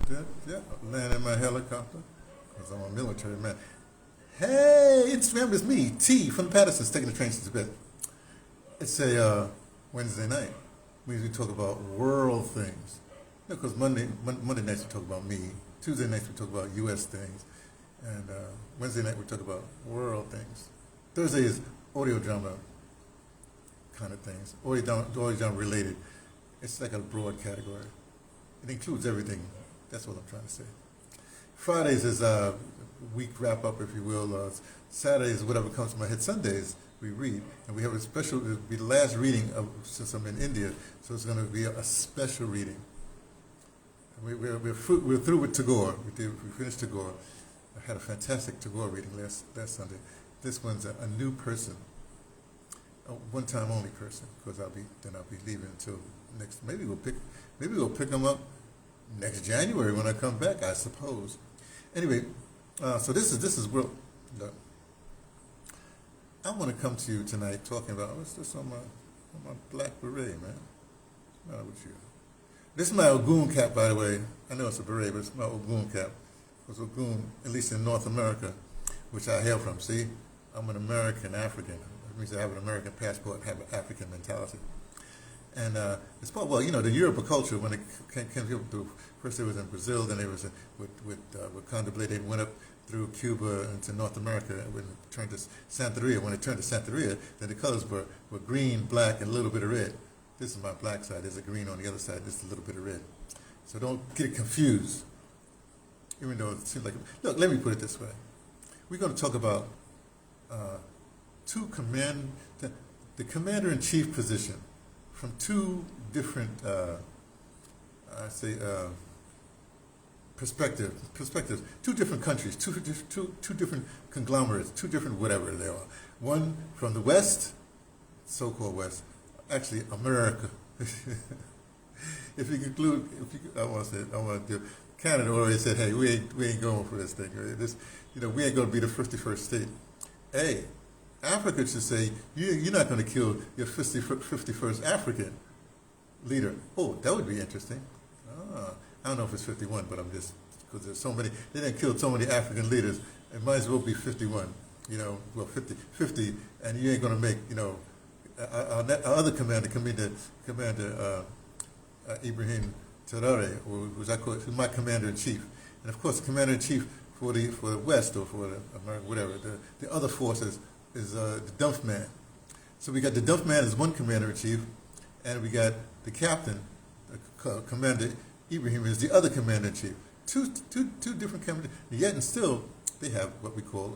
Yeah, land in my helicopter, because I'm a military man. Hey, Instagram is me, T from the Pattersons, taking the train to Tibet. It's a Wednesday night. We usually talk about world things. Because Monday nights we talk about me. Tuesday nights we talk about U.S. things. And Wednesday night we talk about world things. Thursday is audio drama kind of things. Audio drama related. It's like a broad category. It includes everything. That's what I'm trying to say. Fridays is a week wrap up, if you will. Saturdays, whatever comes to my head. Sundays, we read. And we have a special, it'll be the last reading since I'm in India, so it's going to be a special reading. We're through with Tagore. We finished Tagore. I had a fantastic Tagore reading last Sunday. This one's a new person, a one-time only person, because I'll be leaving until next. Maybe we'll pick them up next January when I come back, I suppose. Anyway, so this is real. Look, I want to come to you tonight talking about what's this on my black beret, man. What's the matter with you? This is my Ogun cap, by the way. I know it's a beret, but it's my Ogun cap. Because Ogun, at least in North America, which I hail from, see, I'm an American African. That means I have an American passport and have an African mentality. And it's part, well, the Yoruba culture, when it came through, first it was in Brazil, then it was with Contemplate, they went up through Cuba into North America, and when it turned to Santeria, then the colors were green, black, and a little bit of red. This is my black side, there's a green on the other side, there's a little bit of red. So don't get confused, even though it seems like, look, let me put it this way. We're going to talk about the commander-in-chief position from two different, perspectives, two different countries, two different conglomerates, two different whatever they are. One from the West, so-called West, actually America. If you conclude, I want to do. Canada always said, "Hey, we ain't going for this thing. We ain't going to be the 51st state." Hey, Africa should say, "You're not going to kill your 51st African leader." Oh, that would be interesting. I don't know if it's 51, but I'm just, because there's so many. They didn't kill so many African leaders. It might as well be 51. 50, and you ain't going to make our other commander, Ibrahim Traore, who's my commander-in-chief. And of course, the commander-in-chief for the West, or for the America, whatever, the other forces is the dump man. So we got the dump man as one commander-in-chief, and we got the captain, Commander Ibrahim is the other commander-in-chief. Two different commanders, yet and still they have what we call,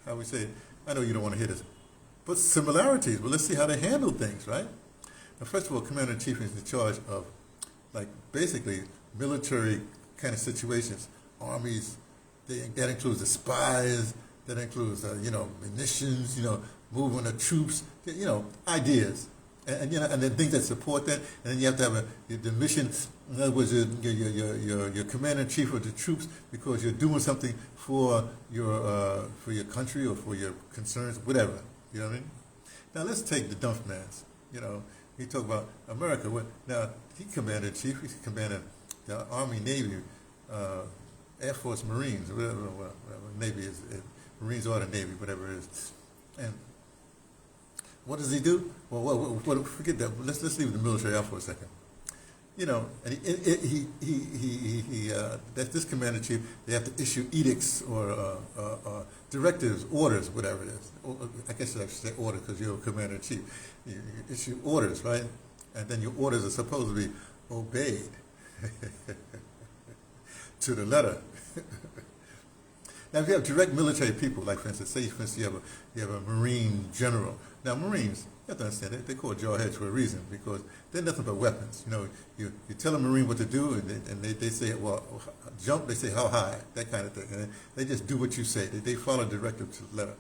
how we say it, I know you don't want to hear this, but similarities. Well, let's see how they handle things, right? Now, first of all, commander-in-chief is in charge of, basically military kind of situations, armies. That includes the spies. That includes, munitions. Movement of troops. Ideas, and then things that support that. And then you have to have the mission. In other words, your commander-in-chief of the troops, because you're doing something for your country or for your concerns, whatever. You know what I mean? Now let's take the dump mans. He talk about America. Now he commander-in-chief. He's commanding the Army, Navy, Air Force, Marines, whatever Navy is, Marines or the Navy, whatever it is. And what does he do? Well, forget that. Let's leave the military out for a second. And that's this commander-in-chief. They have to issue edicts or directives, orders, whatever it is. I guess I should say orders because you're a commander-in-chief. You issue orders, right? And then your orders are supposed to be obeyed to the letter. Now, if you have direct military people, like for instance, you have a Marine general. Now, Marines, you have to understand, they're called jawheads for a reason, because they're nothing but weapons. You tell a Marine what to do, and they say, well, jump. They say how high, that kind of thing. And they just do what you say. They follow directive to the letter.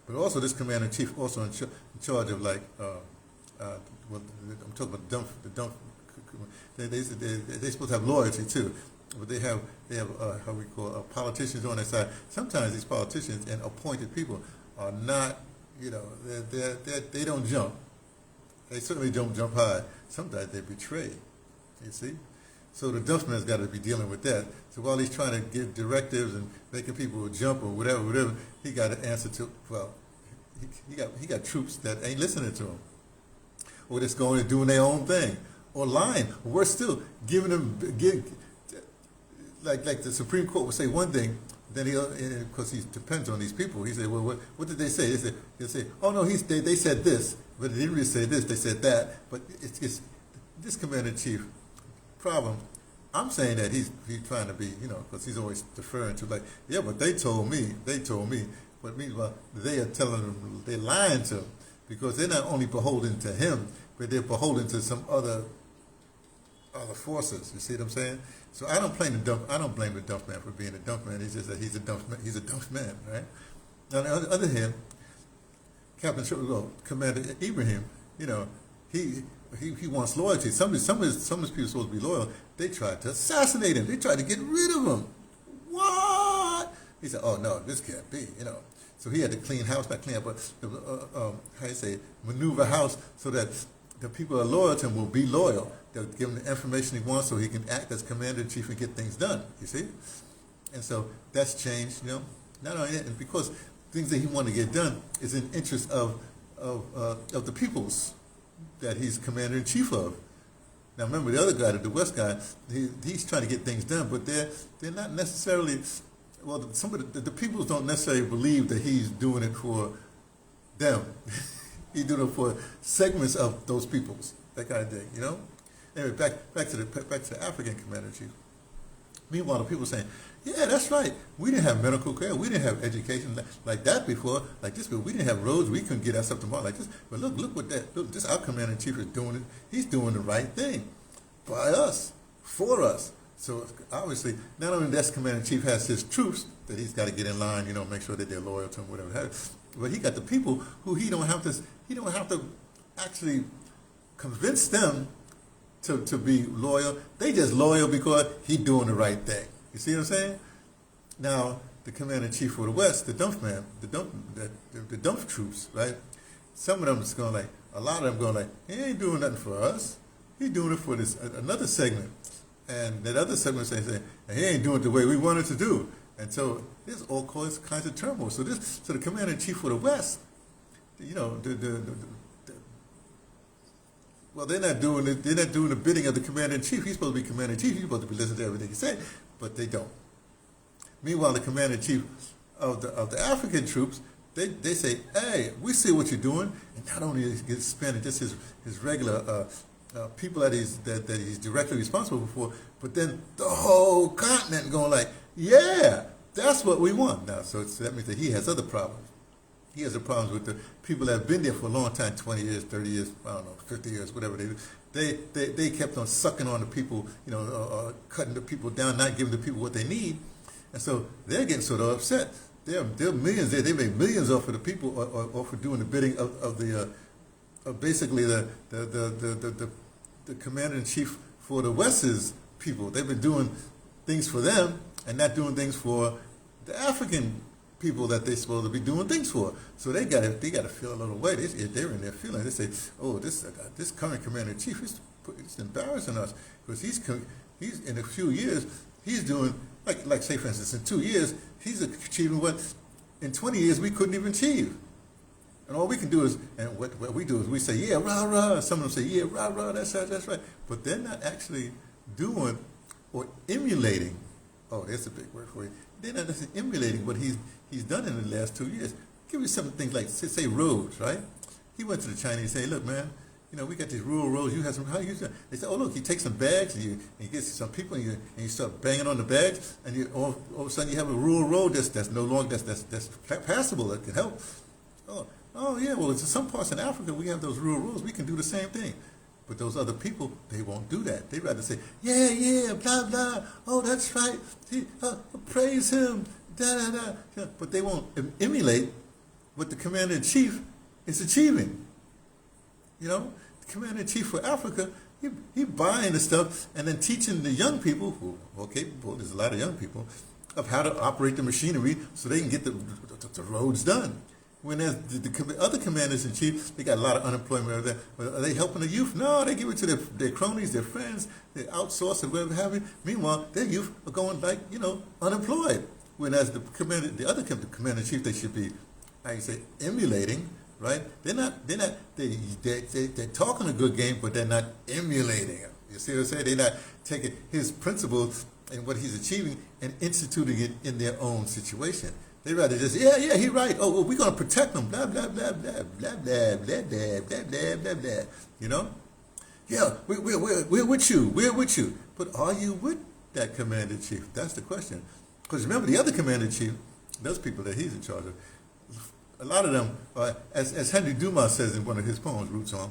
But also, this commander-in-chief also in charge of I'm talking about the dump. They're supposed to have loyalty too, but they have how we call politicians on their side. Sometimes these politicians and appointed people are not, they don't jump. They certainly don't jump high. Sometimes they betray. You see, So the Duffman's got to be dealing with that. So while he's trying to give directives and making people jump or whatever, he got to answer to, well, he got troops that ain't listening to him, or that's going and doing their own thing, or lying, or worse still, like the Supreme Court would say one thing, then because he depends on these people, he said, well, what did they say? He'll say, oh no, they said this, but they didn't really say this, they said that. But it's this commander-in-chief problem. I'm saying that he's trying to be, because he's always deferring to, like, yeah, but they told me. But meanwhile, they are telling him, they're lying to him, because they're not only beholden to him, but they're beholden to some other forces. You see what I'm saying? So I don't blame the dump man for being a dump man. It's just that he's a dump man, right? On the other hand, Commander Ibrahim, he wants loyalty. Some of his people are supposed to be loyal. They tried to assassinate him. They tried to get rid of him. What? He said, oh no, this can't be, So he had to clean house, not clean up, but maneuver house so that the people who are loyal to him will be loyal. They'll give him the information he wants so he can act as commander-in-chief and get things done, you see? And so that's changed, Not only that, and because things that he wanted to get done is in interest of the peoples that he's commander-in-chief of. Now remember, the other guy, the West guy, he's trying to get things done, but they're not necessarily, well, some of the peoples don't necessarily believe that he's doing it for them. He's doing it for segments of those peoples, that kind of thing, Anyway, back to the African commander-in-chief. Meanwhile, the people saying, yeah, that's right. We didn't have medical care. We didn't have education like that before. Like this, but we didn't have roads. We couldn't get us up tomorrow like this. But look what that. Look, this our commander-in-chief is doing it. He's doing the right thing by us, for us. So obviously, not only that commander-in-chief has his troops that he's got to get in line, make sure that they're loyal to him, whatever. But he got the people who he don't have to actually convince them to be loyal. They just loyal because he's doing the right thing. You see what I'm saying? Now, the commander-in-chief for the West, the dump troops, right? Some of them is going like, a lot of them going like, he ain't doing nothing for us. He's doing it for this another segment. And that other segment saying, he ain't doing it the way we wanted to do. And so there's all kinds of turmoil. So the commander-in-chief for the West, well, they're not doing the bidding of the commander-in-chief. He's supposed to be commander-in-chief. He's supposed to be listening to everything he said, but they don't. Meanwhile, the commander-in-chief of the African troops, they say, hey, we see what you're doing, and not only is he spending just his regular people that he's directly responsible for, but then the whole continent going like, yeah, that's what we want now. So that means that he has other problems. He has the problems with the people that have been there for a long time, 20 years, 30 years, I don't know, 50 years, whatever they do. They kept on sucking on the people, cutting the people down, not giving the people what they need. And so they're getting sort of upset. There are millions there. They make millions off of the people or for doing the bidding of basically the commander-in-chief for the West's people. They've been doing things for them and not doing things for the African people that they're supposed to be doing things for. So they got to feel a little way. They're in their feeling. They say, oh, this current commander-in-chief is embarrassing us because he's in a few years he's doing like say for instance in 2 years he's achieving what in 20 years we couldn't even achieve. And all we can do is, and what we do is we say, yeah, rah, rah. Some of them say, yeah, rah, rah, that's right. But they're not actually doing or emulating, oh, that's a big word for you. They're not necessarily emulating what he's done in the last 2 years. Give you some things like, say roads, right? He went to the Chinese and said, look, man, we got these rural roads. You have some, how you do? They said, oh, look, he takes some bags and you get some people and you start banging on the bags and all of a sudden you have a rural road that's no longer, that's passable, that can help. Oh, yeah, well, in some parts in Africa, we have those rural roads. We can do the same thing. But those other people, they won't do that. They'd rather say, yeah, blah, blah. Oh, that's right. Praise him. Da, da, da. Yeah, but they won't emulate what the commander-in-chief is achieving. The commander-in-chief for Africa, he buying the stuff and then teaching the young people who are capable, there's a lot of young people, of how to operate the machinery so they can get the roads done. When there's the other commanders in chief, they got a lot of unemployment over there. Well, are they helping the youth? No, they give it to their cronies, their friends, they outsource it, whatever have you. Meanwhile, their youth are going like, unemployed. Whereas the other commander in chief, they should be, how you say, emulating, right? They're talking a good game, but they're not emulating it. You see what I'm saying? They're not taking his principles and what he's achieving and instituting it in their own situation. They rather just, he's right. Oh, we're going to protect them. Blah, blah, blah, blah, blah, blah, blah, blah, blah, blah, blah, blah. You know? Yeah, we're with you. We're with you. But are you with that commander-in-chief? That's the question. Because remember, the other commander-in-chief, those people that he's in charge of, a lot of them, as Henry Dumas says in one of his poems, Roots On,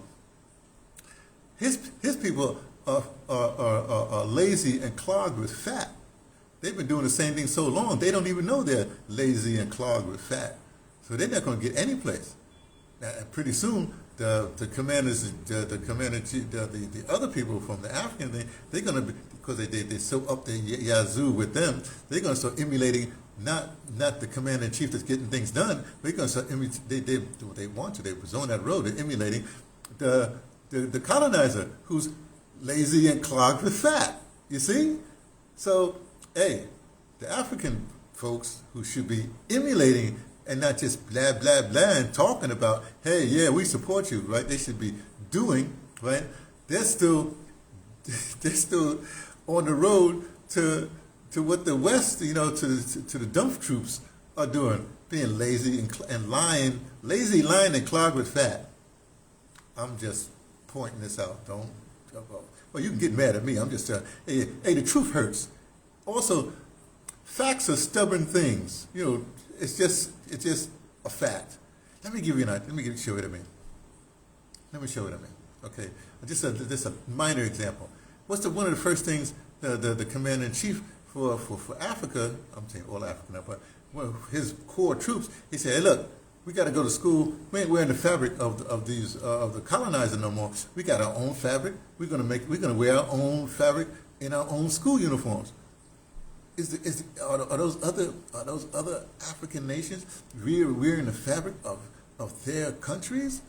his people are lazy and clogged with fat. They've been doing the same thing so long, they don't even know they're lazy and clogged with fat. So they're not going to get any place. Now, pretty soon, the commanders, the commander-in-chief, the other people from the African thing, they're going to be, because they're so up their yazoo with them, they're going to start emulating not the commander-in-chief that's getting things done, they're going to start emulating, they want to, they was on that road, they're emulating the colonizer who's lazy and clogged with fat. You see? So, hey, the African folks who should be emulating and not just blah, blah, blah and talking about, hey, yeah, we support you, right? They should be doing, right? They're still on the road to what the West, to the dump troops are doing, being lazy and lying, and clogged with fat. I'm just pointing this out. Well, you can get mad at me. I'm just saying, hey, the truth hurts. Also, facts are stubborn things. It's just a fact. Let me show you what I mean. Let me show you what I mean. Okay, just a minor example. What's one of the first things the commander-in-chief for Africa, I'm saying all Africa now, but his core troops, he said, hey, look, we got to go to school. We ain't wearing the fabric of the colonizer no more. We got our own fabric. We're gonna wear our own fabric in our own school uniforms. Are those other African nations wearing the fabric of their countries?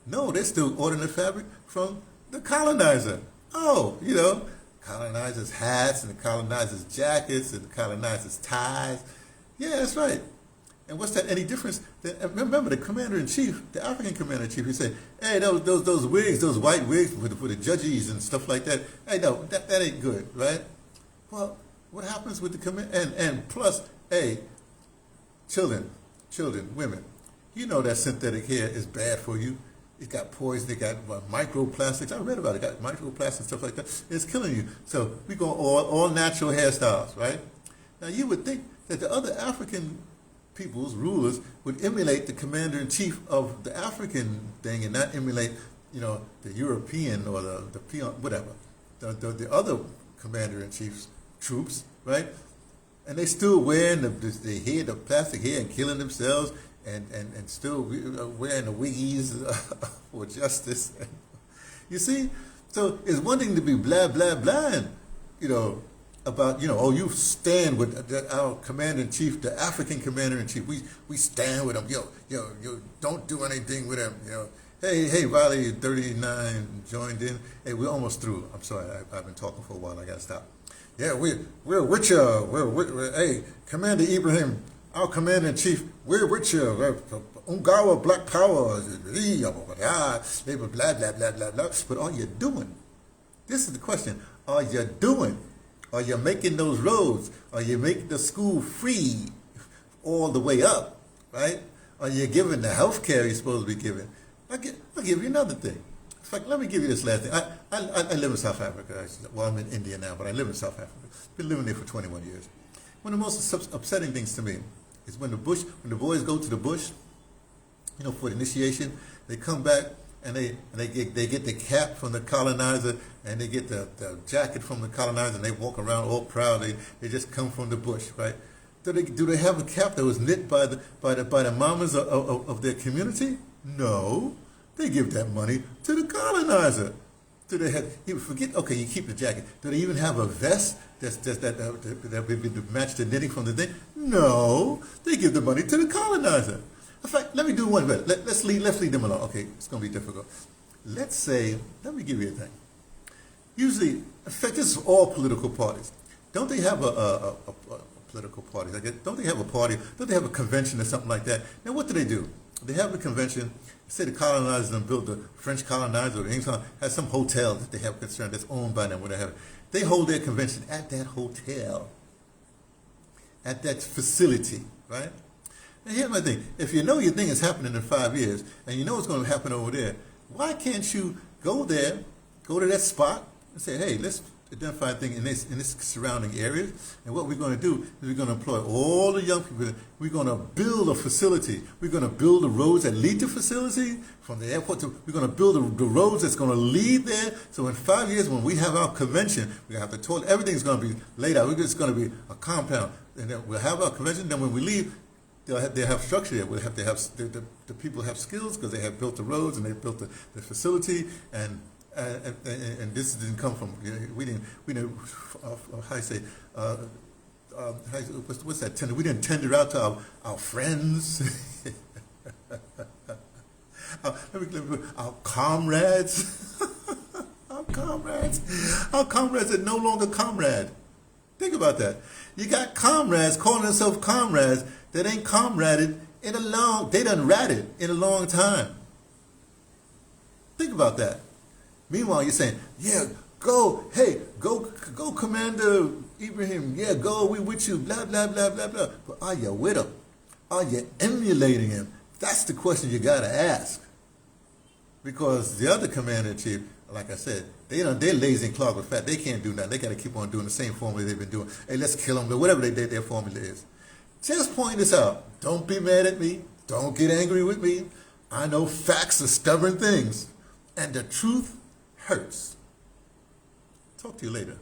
No, they're still ordering the fabric from the colonizer. Oh, colonizers' hats and the colonizers' jackets and the colonizers' ties. Yeah, that's right. And what's that any difference? Remember, the commander-in-chief, the African commander-in-chief, he said, hey, those wigs, those white wigs for the judges and stuff like that, hey, no, that ain't good, right? Well, what happens with the command? And plus, hey, children, women, that synthetic hair is bad for you. It's got poison, it got microplastics. I read about it, got microplastics, stuff like that. It's killing you. So we go all natural hairstyles, right? Now you would think that the other African peoples, rulers, would emulate the commander-in-chief of the African thing and not emulate, the European or the peon, whatever, the other commander-in-chief's troops, right? And they still wearing the plastic hair and killing themselves and still wearing the wiggies for justice. You see? So it's one thing to be blah, blah, blah, and, about, you stand with our commander-in-chief, the African commander-in-chief. We stand with him. Yo, don't do anything with him. Hey, Riley, 39 joined in. Hey, we're almost through. I'm sorry, I've been talking for a while. I got to stop. Yeah, we're with you. Hey, Commander Ibrahim, our commander-in-chief, we're with you. Ungawa, Black Power, they were blah, blah, blah, blah, blah. But are you doing? This is the question. Are you doing? Are you making those roads? Are you making the school free all the way up, right? Are you giving the health care you're supposed to be giving? I'll give you another thing. In fact, let me give you this last thing. I live in South Africa. Well, I'm in India now, but I live in South Africa. Been living there for 21 years. One of the most upsetting things to me is when the boys go to the bush, for the initiation, they come back and they get the cap from the colonizer and they get the jacket from the colonizer and they walk around all proud. They just come from the bush, right? Do they have a cap that was knit by the mamas of their community? No, they give that money to the colonizer. Do they have? You forget. Okay, you keep the jacket. Do they even have a vest that would match the knitting from the thing? No, they give the money to the colonizer. In fact, let me do one better. Let's leave them alone. Okay, it's going to be difficult. Let's say, let me give you a thing. Usually, in fact, this is all political parties. Don't they have a political party? Don't they have a party? Don't they have a convention or something like that? Now, what do? They have a convention. Say the colonizers and built the French colonizer or English has some hotel that they have concern that's owned by them, whatever. They hold their convention at that hotel, at that facility, right? Now, here's my thing. If you know your thing is happening in 5 years, and you know it's going to happen over there, why can't you go there, go to that spot, and say, hey, let's identify a thing in this surrounding area, and what we're going to do is we're going to employ all the young people. We're going to build a facility. We're going to build the roads that lead to facility from the airport to. We're going to build the roads that's going to lead there. So in 5 years, when we have our convention, we have the toilet. Everything's going to be laid out. It's going to be a compound, and then we'll have our convention. Then when we leave, they'll have structure there. We'll have to have the people have skills because they have built the roads and they built the facility and this didn't come from, we didn't how you say, what's that tender? We didn't tender out to our friends, our comrades, our comrades are no longer comrade. Think about that. You got comrades calling themselves comrades that ain't comraded they done ratted in a long time. Think about that. Meanwhile, you're saying, yeah, go, Commander Ibrahim, yeah, go, we with you, blah, blah, blah, blah, blah. But are you with him? Are you emulating him? That's the question you got to ask. Because the other commander-in-chief, like I said, they're lazy and clogged with fat. They can't do nothing. They got to keep on doing the same formula they've been doing. Hey, let's kill them, whatever their formula is. Just point this out. Don't be mad at me. Don't get angry with me. I know facts are stubborn things. And the truth hurts. Talk to you later.